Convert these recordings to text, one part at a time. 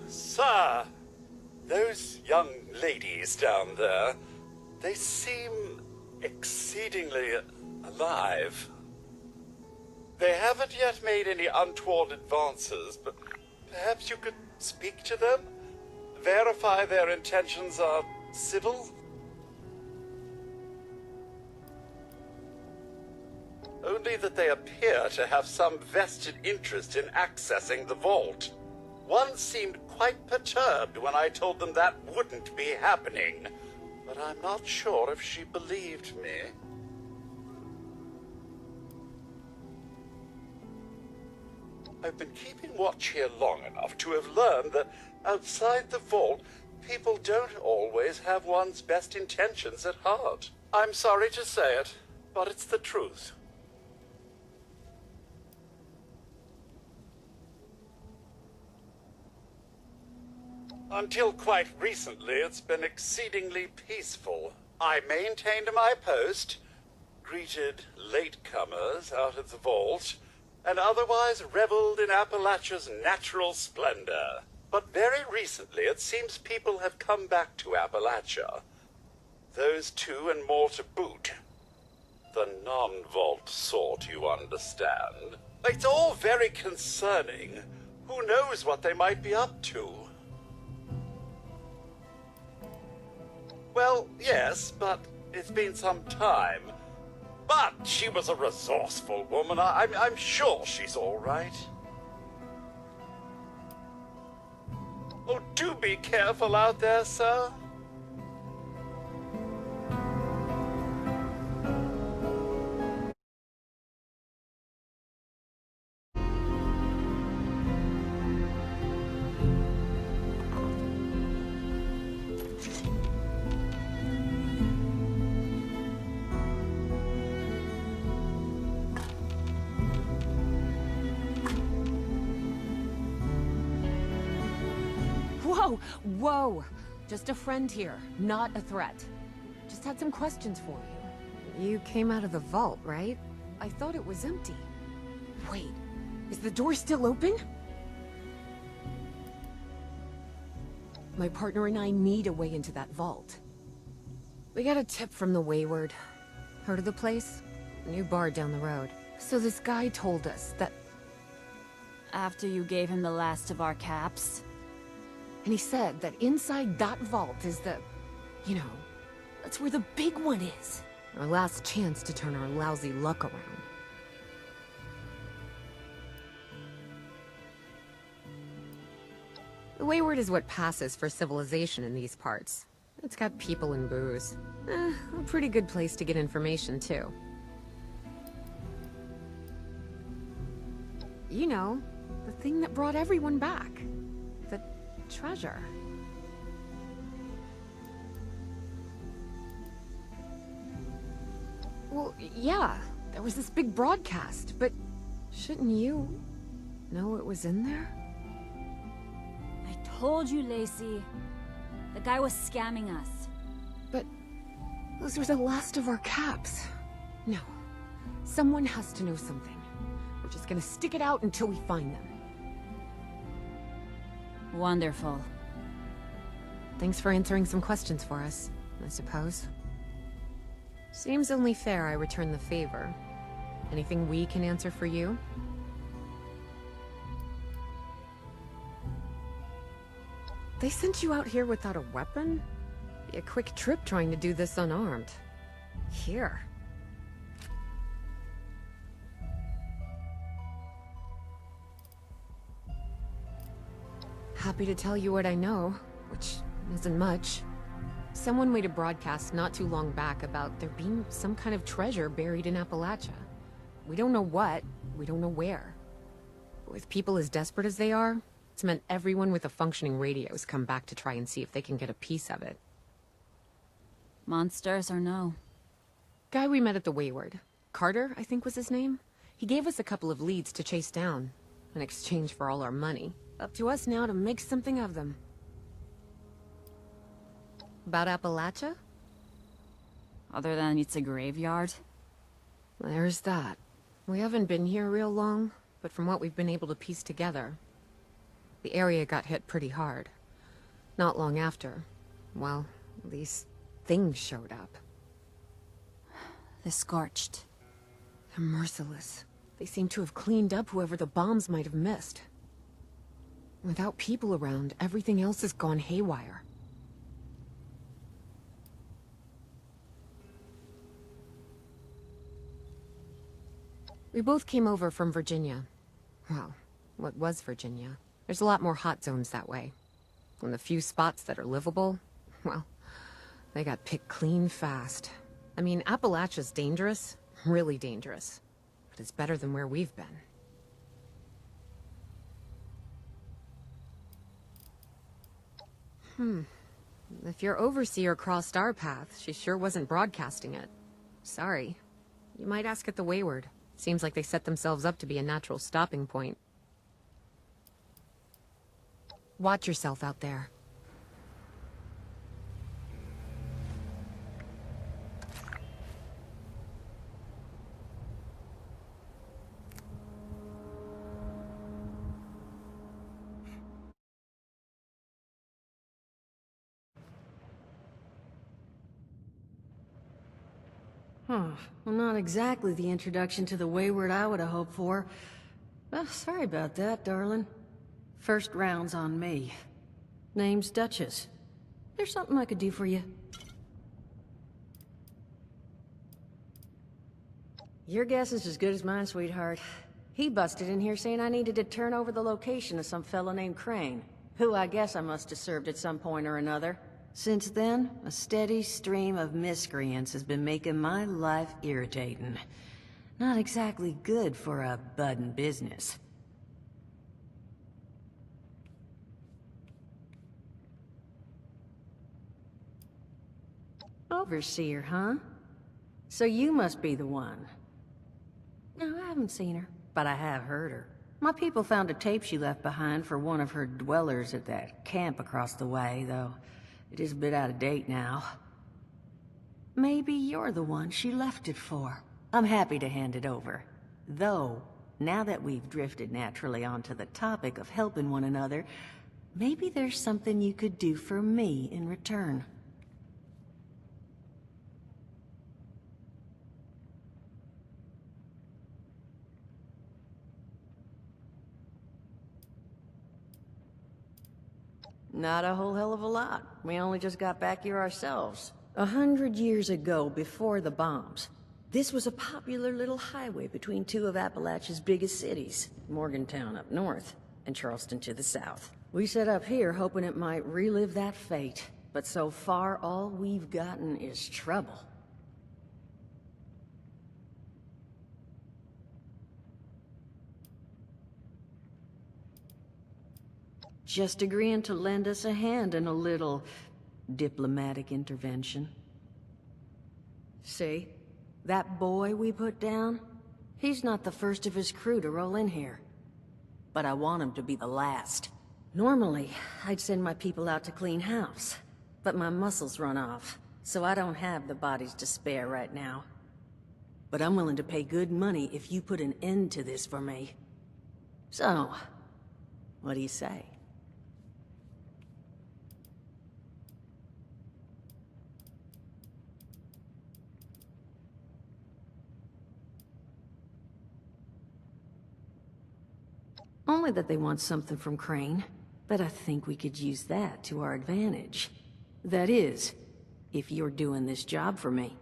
Sir, those young ladies down there, they seem exceedingly alive. They haven't yet made any untoward advances, but perhaps you could speak to them? Verify their intentions are civil? Only that they appear to have some vested interest in accessing the vault. One seemed quite perturbed when I told them that wouldn't be happening, but I'm not sure if she believed me. I've been keeping watch here long enough to have learned that outside the vault, people don't always have one's best intentions at heart. I'm sorry to say it, but it's the truth. Until quite recently, it's been exceedingly peaceful. I maintained my post, greeted latecomers out of the vault, and otherwise reveled in Appalachia's natural splendor. But very recently, it seems people have come back to Appalachia. Those two and more to boot. The non-vault sort, you understand. It's all very concerning. Who knows what they might be up to? Well, yes, but it's been some time. But she was a resourceful woman. I'm sure she's all right. Oh, do be careful out there, sir. Whoa! Whoa! Just a friend here, not a threat. Just had some questions for you. You came out of the vault, right? I thought it was empty. Wait, is the door still open? My partner and I need a way into that vault. We got a tip from the Wayward. Heard of the place? New bar down the road. So this guy told us that... After you gave him the last of our caps? And he said that inside that vault is the... You know, that's where the big one is. Our last chance to turn our lousy luck around. The Wayward is what passes for civilization in these parts. It's got people and booze. A pretty good place to get information, too. You know, the thing that brought everyone back. The treasure. Well, yeah, there was this big broadcast, but shouldn't you know it was in there? I told you, Lacey. The guy was scamming us. But those were the last of our caps. No, someone has to know something. We're just gonna stick it out until we find them. Wonderful. Thanks for answering some questions for us, I suppose. Seems only fair I return the favor. Anything we can answer for you? They sent you out here without a weapon? Be a quick trip trying to do this unarmed. Here. Happy to tell you what I know, which isn't much. Someone made a broadcast not too long back about there being some kind of treasure buried in Appalachia. We don't know what, we don't know where. With people as desperate as they are, it's meant everyone with a functioning radio has come back to try and see if they can get a piece of it. Monsters or no? Guy we met at the Wayward. Carter, I think was his name. He gave us a couple of leads to chase down, in exchange for all our money. Up to us now to make something of them. About Appalachia? Other than it's a graveyard? There's that. We haven't been here real long, but from what we've been able to piece together, The area got hit pretty hard. Not long after, well, these things showed up. The Scorched. They're merciless. They seem to have cleaned up whoever the bombs might have missed. Without people around, everything else has gone haywire. We both came over from Virginia. Well, what was Virginia? There's a lot more hot zones that way. And the few spots that are livable, well, they got picked clean fast. I mean, Appalachia's dangerous, really dangerous. But it's better than where we've been. If your overseer crossed our path, she sure wasn't broadcasting it. Sorry. You might ask at the Wayward. Seems like they set themselves up to be a natural stopping point. Watch yourself out there. Huh. Well, not exactly the introduction to the Wayward I would have hoped for. Oh, sorry about that, darling. First round's on me. Name's Duchess. There's something I could do for you. Your guess is as good as mine, sweetheart. He busted in here saying I needed to turn over the location of some fellow named Crane, who I guess I must have served at some point or another. Since then, a steady stream of miscreants has been making my life irritating. Not exactly good for a budding business. Overseer, huh? So you must be the one. No, I haven't seen her, but I have heard her. My people found a tape she left behind for one of her dwellers at that camp across the way, though it is a bit out of date now. Maybe you're the one she left it for. I'm happy to hand it over. Though, now that we've drifted naturally onto the topic of helping one another, maybe there's something you could do for me in return. Not a whole hell of a lot. We only just got back here ourselves. 100 years ago, before the bombs, this was a popular little highway between two of Appalachia's biggest cities, Morgantown up north, and Charleston to the south. We set up here hoping it might relive that fate, but so far all we've gotten is trouble. Just agreeing to lend us a hand in a little diplomatic intervention. See? That boy we put down? He's not the first of his crew to roll in here. But I want him to be the last. Normally, I'd send my people out to clean house. But my muscles run off, so I don't have the bodies to spare right now. But I'm willing to pay good money if you put an end to this for me. So, what do you say? Only that they want something from Crane, but I think we could use that to our advantage. That is, if you're doing this job for me.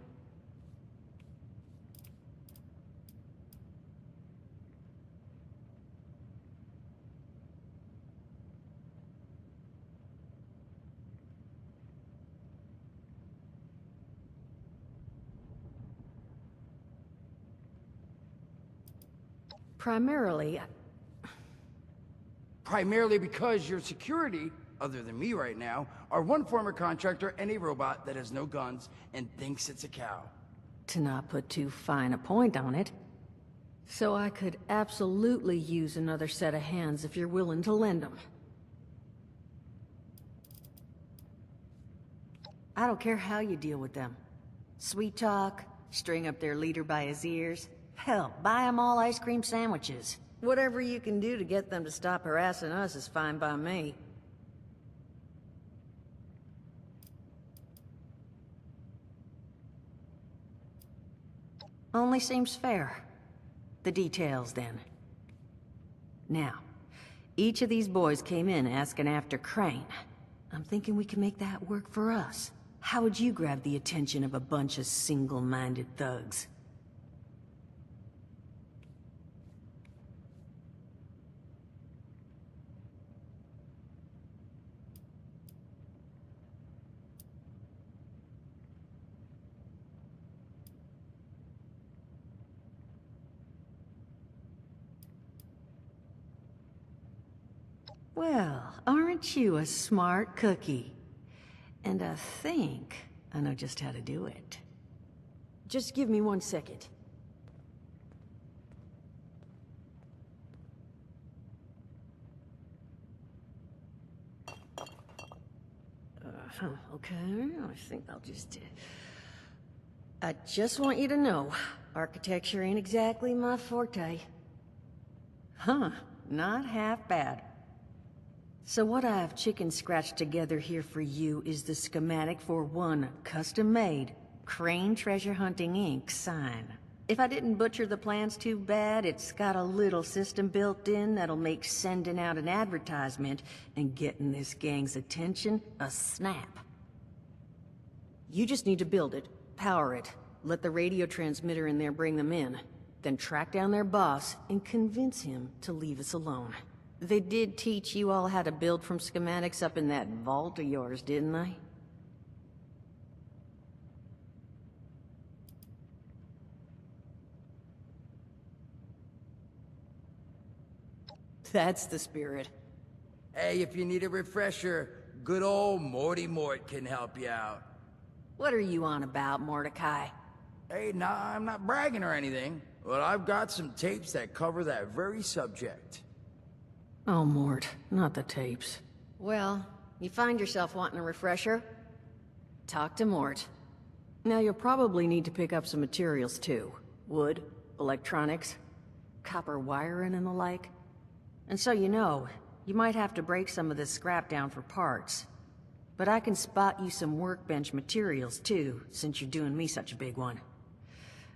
Primarily because your security, other than me right now, are one former contractor and a robot that has no guns and thinks it's a cow. To not put too fine a point on it. So I could absolutely use another set of hands if you're willing to lend them. I don't care how you deal with them. Sweet talk, string up their leader by his ears. Hell, buy them all ice cream sandwiches. Whatever you can do to get them to stop harassing us is fine by me. Only seems fair. The details, then. Now, each of these boys came in asking after Crane. I'm thinking we can make that work for us. How would you grab the attention of a bunch of single-minded thugs? Well, aren't you a smart cookie? And I think I know just how to do it. Just give me 1 second. Okay, I think I'll just... I just want you to know, architecture ain't exactly my forte. Huh, not half bad. So what I have chicken scratched together here for you is the schematic for one custom-made Crane Treasure Hunting Inc. sign. If I didn't butcher the plans too bad, it's got a little system built in that'll make sending out an advertisement and getting this gang's attention a snap. You just need to build it, power it, let the radio transmitter in there bring them in, then track down their boss and convince him to leave us alone. They did teach you all how to build from schematics up in that vault of yours, didn't they? That's the spirit. Hey, if you need a refresher, good old Morty Mort can help you out. What are you on about, Mordecai? Hey, nah, I'm not bragging or anything, but I've got some tapes that cover that very subject. Oh, Mort, not the tapes. Well, you find yourself wanting a refresher? Talk to Mort. Now you'll probably need to pick up some materials too. Wood, electronics, copper wiring and the like. And so you know, you might have to break some of this scrap down for parts. But I can spot you some workbench materials too, since you're doing me such a big one.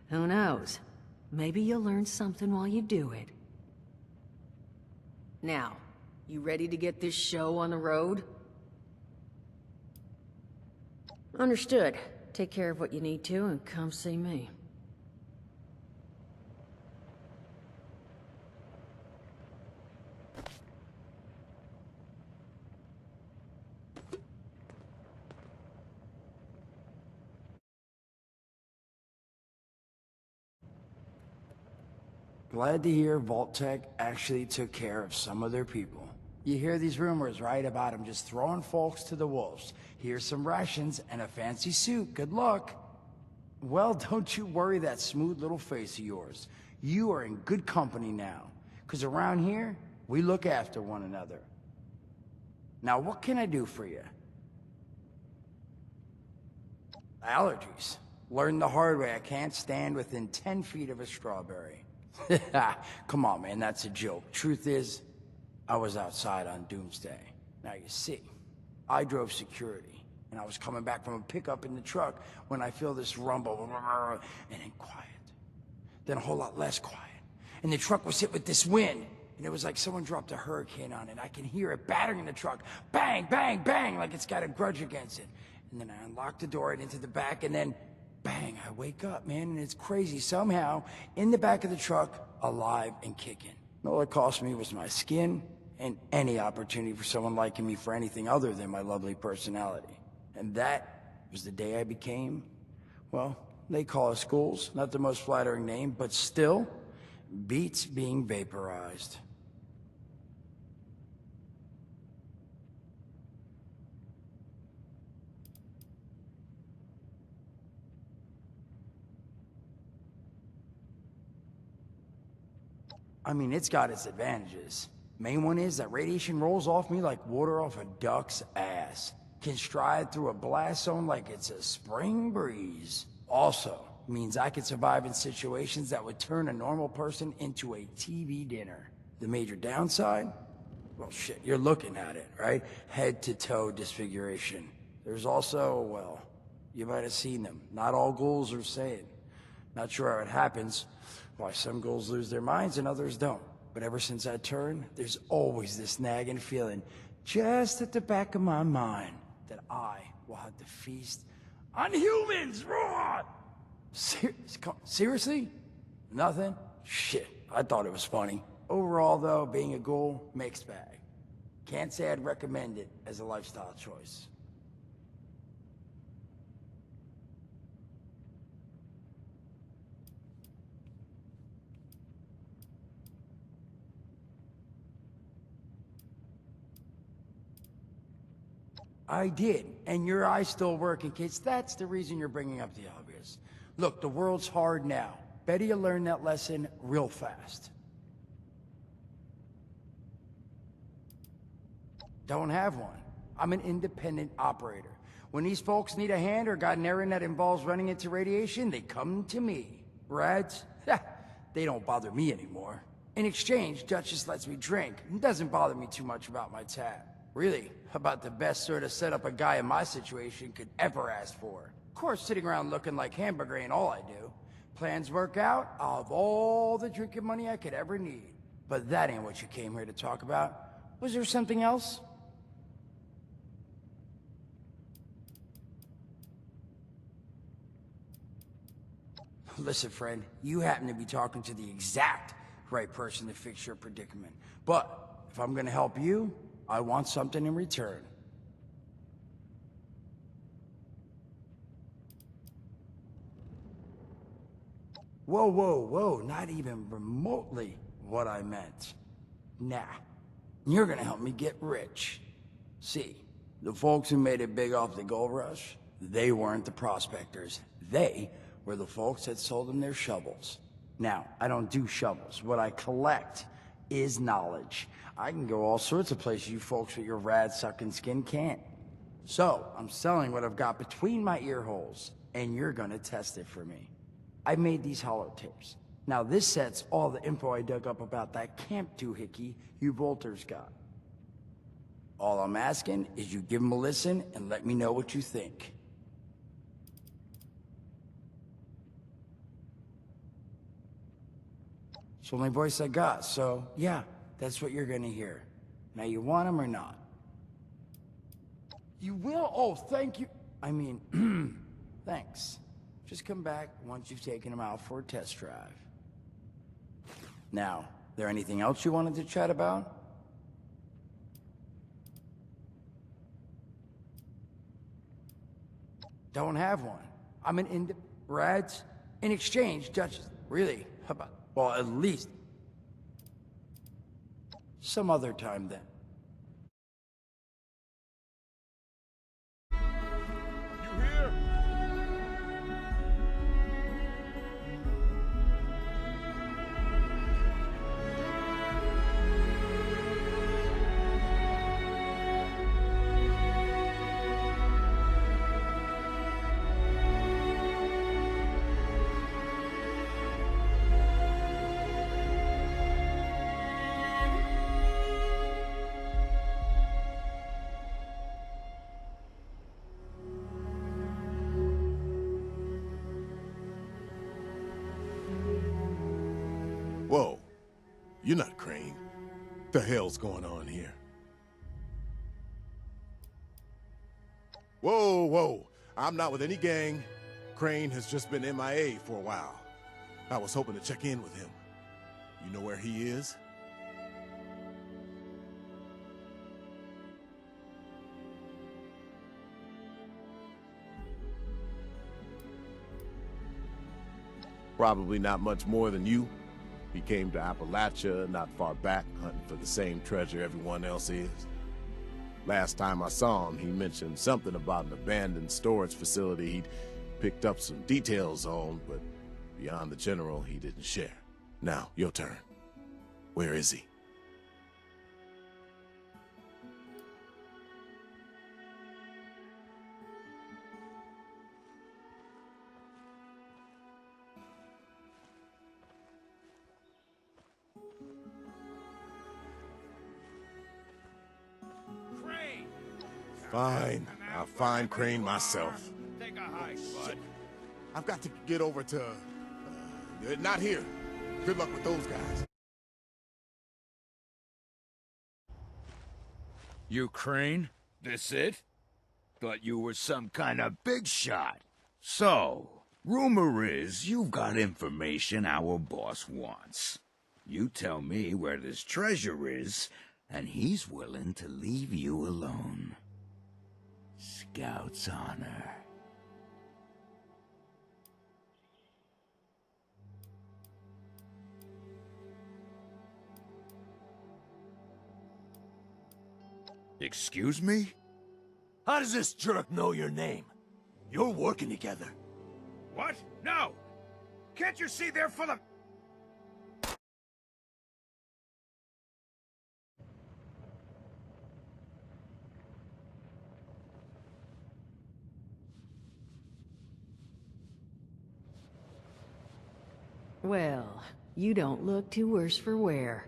Who knows? Maybe you'll learn something while you do it. Now, you ready to get this show on the road? Understood. Take care of what you need to and come see me. Glad to hear Vault-Tec actually took care of some of their people. You hear these rumors, right, about them just throwing folks to the wolves. Here's some rations and a fancy suit. Good luck. Well, don't you worry that smooth little face of yours. You are in good company now. 'Cause around here, we look after one another. Now, what can I do for you? Allergies. Learned the hard way. I can't stand within 10 feet of a strawberry. Come on, man, that's a joke. Truth is, I was outside on Doomsday. Now, you see, I drove security, and I was coming back from a pickup in the truck when I feel this rumble, and then quiet. Then a whole lot less quiet. And the truck was hit with this wind, and it was like someone dropped a hurricane on it. I can hear it battering the truck. Bang, bang, bang, like it's got a grudge against it. And then I unlocked the door and into the back, and then bang, I wake up, man, and it's crazy. Somehow, in the back of the truck, alive and kicking. All it cost me was my skin and any opportunity for someone liking me for anything other than my lovely personality. And that was the day I became, well, they call us ghouls. Not the most flattering name, but still, beats being vaporized. I mean, it's got its advantages. Main one is that radiation rolls off me like water off a duck's ass. Can stride through a blast zone like it's a spring breeze. Also, means I can survive in situations that would turn a normal person into a TV dinner. The major downside? Well, shit, you're looking at it, right? Head to toe disfiguration. There's also, well, you might have seen them. Not all ghouls are the same. Not sure how it happens, why some ghouls lose their minds and others don't. But ever since I turned, there's always this nagging feeling, just at the back of my mind, that I will have to feast on humans! Raw! Seriously? Nothing? Shit, I thought it was funny. Overall, though, being a ghoul, mixed bag. Can't say I'd recommend it as a lifestyle choice. I did, and your eye's still working, kids. That's the reason you're bringing up the obvious. Look, the world's hard now. Better you learn that lesson real fast. Don't have one. I'm an independent operator. When these folks need a hand or got an errand that involves running into radiation, they come to me. Rads? They don't bother me anymore. In exchange, Duchess lets me drink and doesn't bother me too much about my tab. Really, about the best sort of setup a guy in my situation could ever ask for. Of course, sitting around looking like hamburger ain't all I do. Plans work out, I'll have all the drinking money I could ever need. But that ain't what you came here to talk about. Was there something else? Listen, friend, you happen to be talking to the exact right person to fix your predicament. But if I'm gonna help you, I want something in return. Whoa, whoa, whoa, not even remotely what I meant. Nah, you're gonna help me get rich. See, the folks who made it big off the gold rush, they weren't the prospectors. They were the folks that sold them their shovels. Now, I don't do shovels. What I collect is knowledge. I can go all sorts of places you folks with your rad-sucking skin can't. So, I'm selling what I've got between my ear holes, and you're gonna test it for me. I made these holotapes. Now, this set's all the info I dug up about that camp doohickey you bolters got. All I'm asking is you give them a listen and let me know what you think. It's the only voice I got, so yeah, that's what you're gonna hear. Now, you want them or not? You will? Oh, thank you. I mean, thanks. Just come back once you've taken them out for a test drive. Now, there anything else you wanted to chat about? Don't have one. I'm an Rads? In exchange, Duchess... Really? How about... Well, at least... some other time, then. You here? Whoa, you're not Crane. What the hell's going on here? Whoa, whoa, I'm not with any gang. Crane has just been MIA for a while. I was hoping to check in with him. You know where he is? Probably not much more than you. He came to Appalachia not far back, hunting for the same treasure everyone else is. Last time I saw him, he mentioned something about an abandoned storage facility he'd picked up some details on, but beyond the general, he didn't share. Now, your turn. Where is he? Fine. I'll find Crane myself. Take a hike, bud. I've got to get over to... not here. Good luck with those guys. You Crane? This it? Thought you were some kind of big shot. So, rumor is you've got information our boss wants. You tell me where this treasure is, and he's willing to leave you alone. Scout's honor. Excuse me? How does this jerk know your name? You're working together. What? No! Can't you see they're full of... Well, you don't look too worse for wear.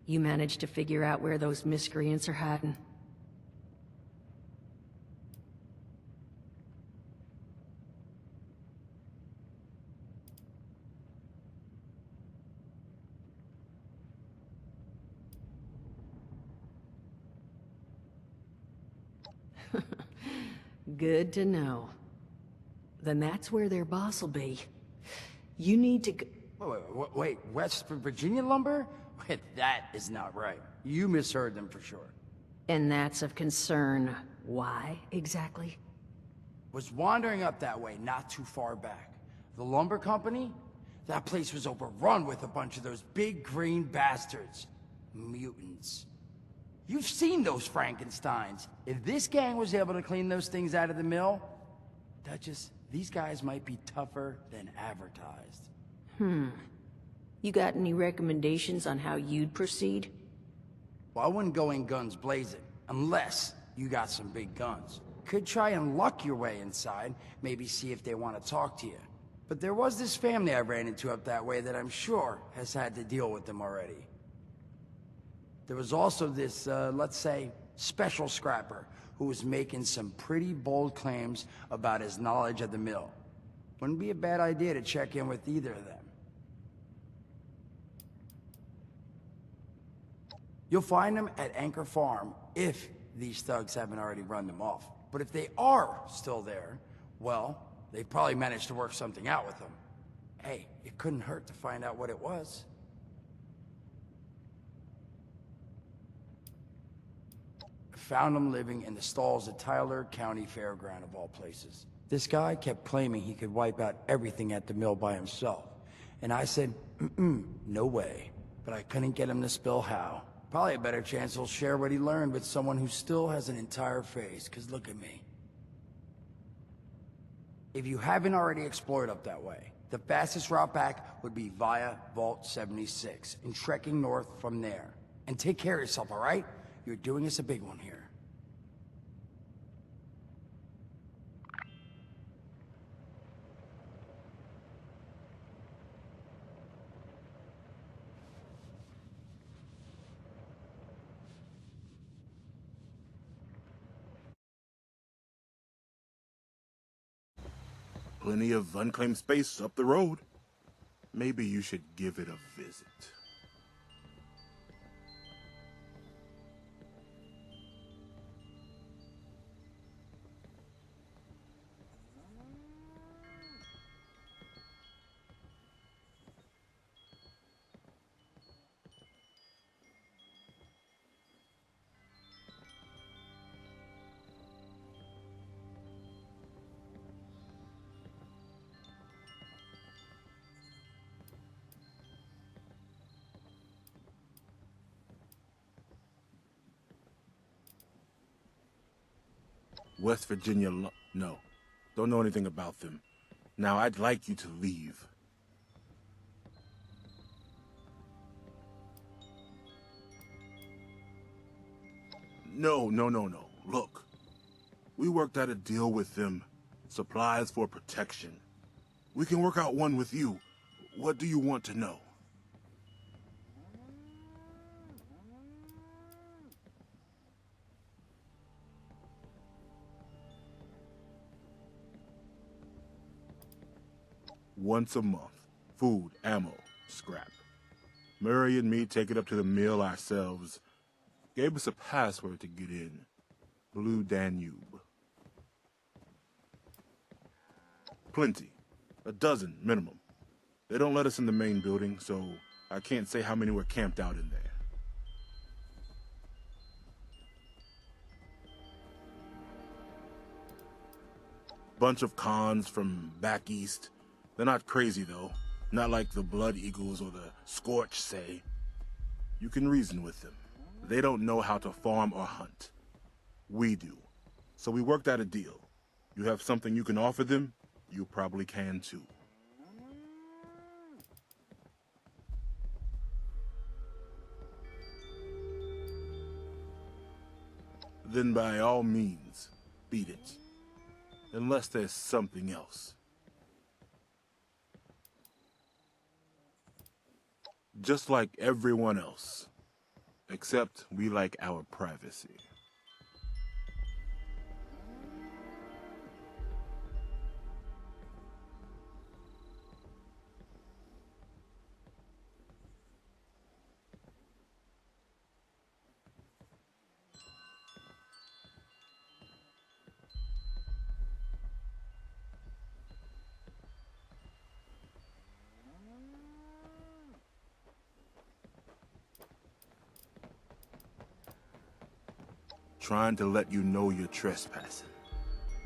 You managed to figure out where those miscreants are hiding? Good to know. Then that's where their boss will be. You need to Wait, West Virginia lumber? Wait, that is not right. You misheard them for sure. And that's of concern. Why, exactly? Was wandering up that way not too far back. The lumber company? That place was overrun with a bunch of those big green bastards. Mutants. You've seen those Frankensteins. If this gang was able to clean those things out of the mill, these guys might be tougher than advertised. You got any recommendations on how you'd proceed? Well, I wouldn't go in guns blazing, unless you got some big guns. Could try and luck your way inside, maybe see if they want to talk to you. But there was this family I ran into up that way that I'm sure has had to deal with them already. There was also this, let's say, special scrapper who was making some pretty bold claims about his knowledge of the mill. Wouldn't be a bad idea to check in with either of them. You'll find them at Anchor Farm, if these thugs haven't already run them off. But if they are still there, well, they probably managed to work something out with them. Hey, it couldn't hurt to find out what it was. I found him living in the stalls at Tyler County Fairground, of all places. This guy kept claiming he could wipe out everything at the mill by himself. And I said, no way. But I couldn't get him to spill how. Probably a better chance he'll share what he learned with someone who still has an entire face, 'cause look at me. If you haven't already explored up that way, the fastest route back would be via Vault 76 and trekking north from there. And take care of yourself, all right? You're doing us a big one here. Plenty of unclaimed space up the road. Maybe you should give it a visit. West Virginia, no. Don't know anything about them. Now, I'd like you to leave. No. Look, we worked out a deal with them. Supplies for protection. We can work out one with you. What do you want to know? once a month. Food, ammo, scrap. Murray and me take it up to the mill ourselves. Gave us a password to get in. Blue Danube. Plenty. A dozen, minimum. They don't let us in the main building, so I can't say how many were camped out in there. Bunch of cons from back east. They're not crazy, though. Not like the Blood Eagles or the Scorch, say. You can reason with them. They don't know how to farm or hunt. We do. So we worked out a deal. You have something you can offer them, you probably can too. Then by all means, beat it. Unless there's something else. Just like everyone else. Except we like our privacy. Trying to let you know you're trespassing.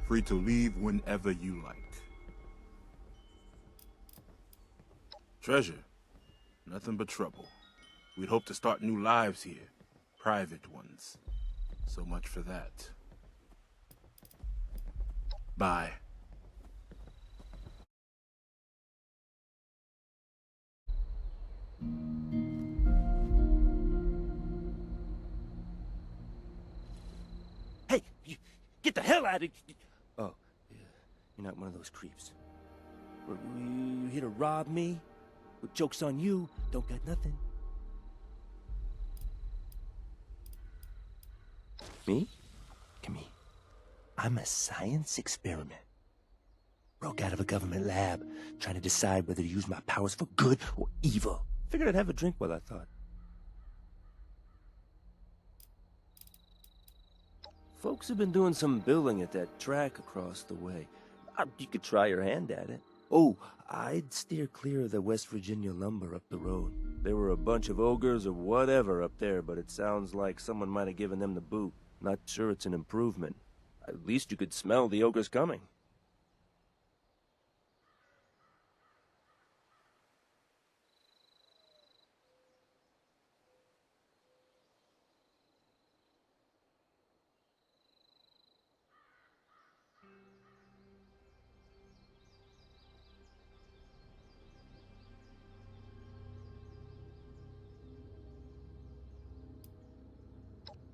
Free to leave whenever you like. Treasure? Nothing but trouble. We'd hope to start new lives here. Private ones. So much for that. Bye. Hey, get the hell out of... Oh, yeah. You're not one of those creeps. You here to rob me? But joke's on you. Don't got nothing. Me? Come here. I'm a science experiment. Broke out of a government lab, trying to decide whether to use my powers for good or evil. Figured I'd have a drink while I thought. Folks have been doing some building at that track across the way. You could try your hand at it. Oh, I'd steer clear of the West Virginia lumber up the road. There were a bunch of ogres or whatever up there, but it sounds like someone might have given them the boot. Not sure it's an improvement. At least you could smell the ogres coming.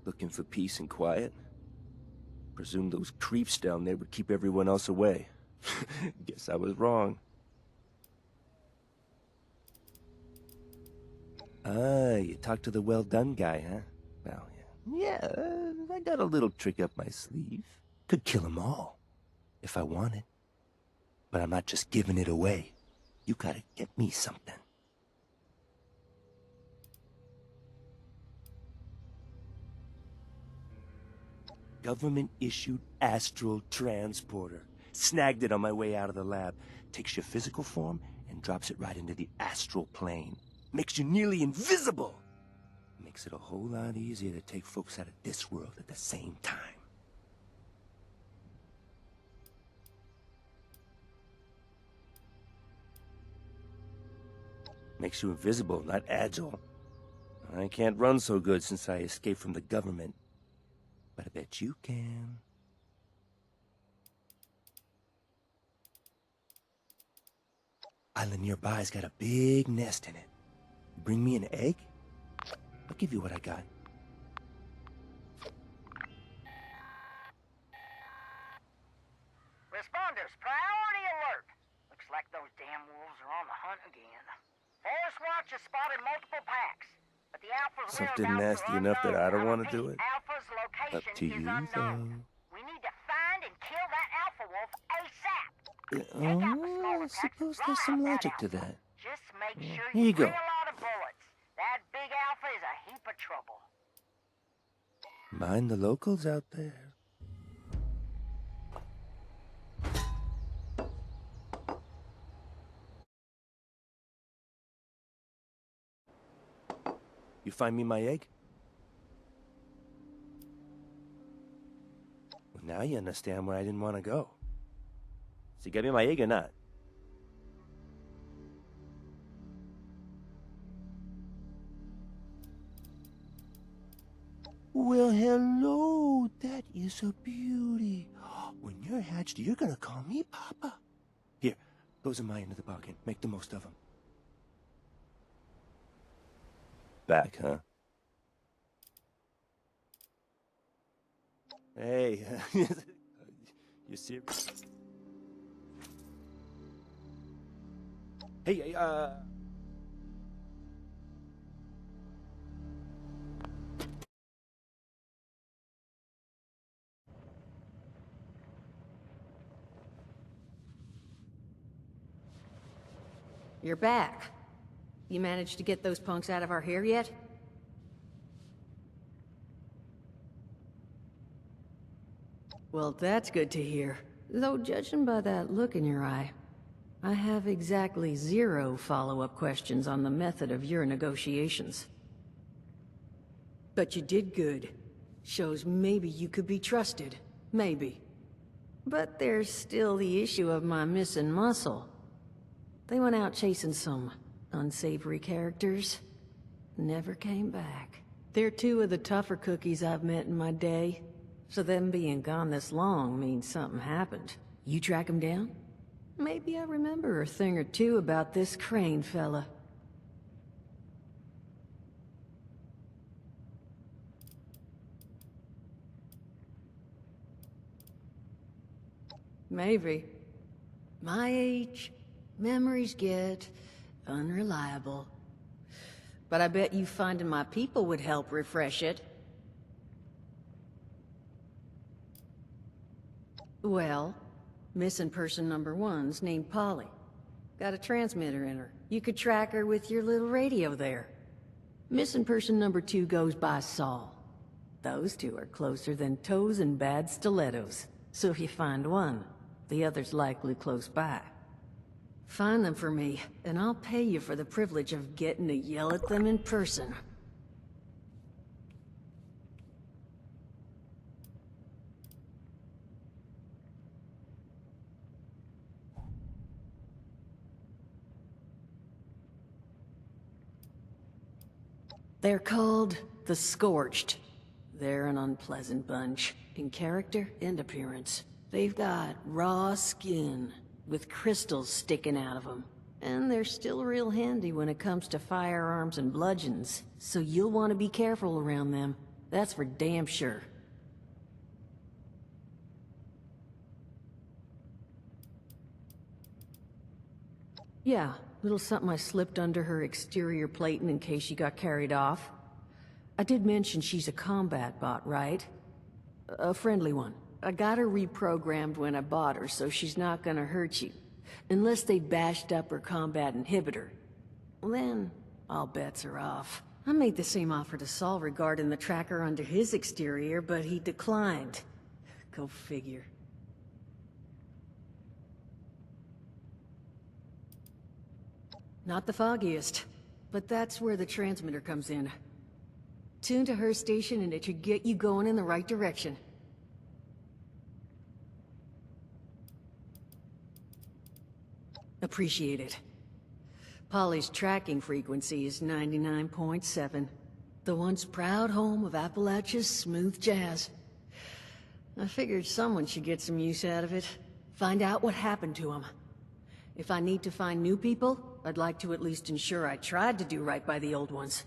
Looking for peace and quiet? Presumed those creeps down there would keep everyone else away. Guess I was wrong. Ah, you talked to the well-done guy, huh? Well, yeah, I got a little trick up my sleeve. Could kill them all, if I wanted. But I'm not just giving it away. You gotta get me something. Government-issued astral transporter. Snagged it on my way out of the lab. Takes your physical form and drops it right into the astral plane. Makes you nearly invisible. Makes it a whole lot easier to take folks out of this world at the same time. Makes you invisible, not agile. I can't run so good since I escaped from the government. But I bet you can. Island nearby's got a big nest in it. Bring me an egg? I'll give you what I got. Responders, priority alert. Looks like those damn wolves are on the hunt again. Forest Watch has spotted multiple packs. But the Alpha's Something whereabouts nasty are enough that I don't unknown. want to do it? Alpha's location Up to is you, unknown. though. We need to find and kill that Alpha Wolf ASAP. I suppose there's some logic to that. Just make sure Here you go. bring a lot of bullets. That big alpha is a heap of trouble. Mind the locals out there. You find me my egg? Well, now you understand where I didn't want to go. So you get me my egg or not? Well, hello. That is a beauty. When you're hatched, you're gonna call me Papa. Here, those are my end of the bargain. Make the most of them. Back, huh? Hey, you serious? Hey, You're back. You managed to get those punks out of our hair yet? Well, that's good to hear. Though judging by that look in your eye, I have exactly 0 follow-up questions on the method of your negotiations. But you did good. Shows maybe you could be trusted. Maybe. But there's still the issue of my missing muscle. They went out chasing some unsavory characters. Never came back. They're 2 of the tougher cookies I've met in my day. So them being gone this long means something happened. You track them down? Maybe I remember a thing or two about this Crane fella. Maybe. My age, memories get unreliable. But I bet you finding my people would help refresh it. Well, missing person number 1's named Polly. Got a transmitter in her. You could track her with your little radio there. Missing person number 2 goes by Saul. Those 2 are closer than toes and bad stilettos. So if you find one, the other's likely close by. Find them for me, and I'll pay you for the privilege of getting to yell at them in person. They're called the Scorched. They're an unpleasant bunch, in character and appearance. They've got raw skin, with crystals sticking out of them. And they're still real handy when it comes to firearms and bludgeons, so you'll want to be careful around them. That's for damn sure. Yeah, little something I slipped under her exterior plating in case she got carried off. I did mention she's a combat bot, right? A friendly one. I got her reprogrammed when I bought her, so she's not gonna hurt you. Unless they bashed up her combat inhibitor. Well, then, all bets are off. I made the same offer to Saul regarding the tracker under his exterior, but he declined. Go figure. Not the foggiest, but that's where the transmitter comes in. Tune to her station and it should get you going in the right direction. Appreciate it. Polly's tracking frequency is 99.7. The once proud home of Appalachia's smooth jazz. I figured someone should get some use out of it. Find out what happened to him. If I need to find new people, I'd like to at least ensure I tried to do right by the old ones.